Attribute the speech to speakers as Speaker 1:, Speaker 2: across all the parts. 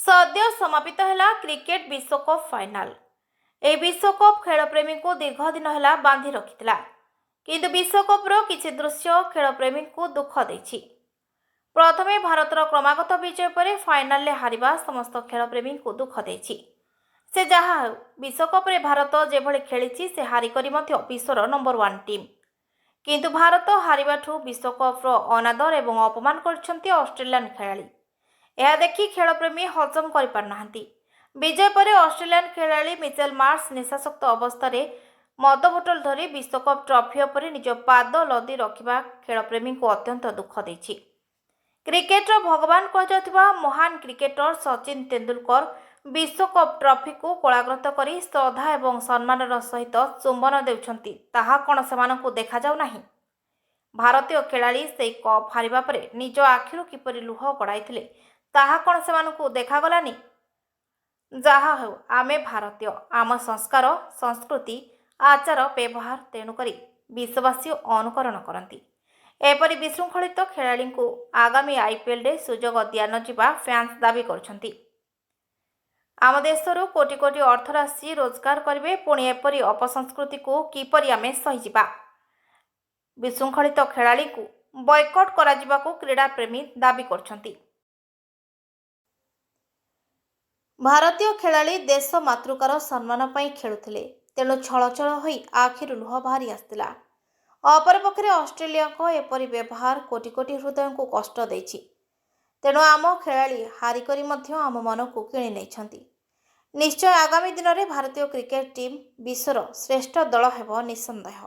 Speaker 1: सद्य समापित है क्रिकेट विश्वकप फाइनाल। ए विश्वकप खेलप्रेमी को दीर्घ दिन है बांधि रखिथिला, किंतु विश्वकप्र किछि दृश्य खेलप्रेमी को दुख देछि। प्रथमे भारतर क्रमागत विजय पर फाइनाल हारिबा समस्त खेलप्रेमी को दुख देछि। से जहा हेउ विश्वकप रे भारत जेभଳି खेलिछि से हारिकरी मध्य विश्वर नंबर 1 टीम, किंतु भारत हारिबाठु विश्वकप्र अनादर एवं अपमान करछन्ती ऑस्ट्रेलियन खेलाड़ी। यह देखि खेलप्रेमी हजम कर पारनाहांती। विजय पर ऑस्ट्रेलियन खेलाड़ी मिचेल मार्श निशाशक्त अवस्था मद बोतल धरी विश्वकप ट्रॉफी पर निज पाद लदी रखा खेलप्रेमी को अत्यंत दुख देछि। क्रिकेटर भगवान कहुवा महान क्रिकेटर सचिन तेंदुलकर विश्वकप ट्रॉफी को कोलाग्रत करी श्रद्धा एवं सम्मान सहित चुंबन देउछन्ती, ताहा कौन सेमानकु देखा जाउ नाही। भारतीय खेलाड़ी से कप हारिबा परे निज आखिरु किपरि लुह गड़ाइथिले ताहा कौन सेमानकु देखागलानी। जहा हेउ आमे भारतीय, आम संस्कार संस्कृति आचार व्यवहार तेणुकरी विश्ववासी अनुकरण करती। एपरि विशृंखलित खेलाड़ी को आगामी आईपीएल रे सुजोग दिया नजिबा फैंस दाबी करछन्ती। आम देशरू कोटी कोटी अर्थराशि रोजगार करिवे, पुणी एपरि अपसंस्कृति को किपरि आमे सहिजिबा। विशृंखलित खेलाड़ी को बॉयकट करा को क्रीड़ा प्रेमी दाबी करछन्ती। भारतीय खेलाड़ी देश मातृकार सम्मान पाई खेलुथिले, तेणु छल छल होई आखिरु लुह बाहरी आसतिला। अपरपक्षे ऑस्ट्रेलिया को एपरि व्यवहार कोटी कोटी हृदय को कष्ट देछि। तेणु आम खेलाड़ी हारिकरी मध्य आम मन को किणी नेछन्ती। निश्चय आगामी दिन में भारतीय क्रिकेट टीम विश्वर श्रेष्ठ दल हेब निसंदेह।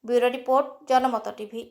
Speaker 1: ब्यूरो रिपोर्ट, जनमत टीवी।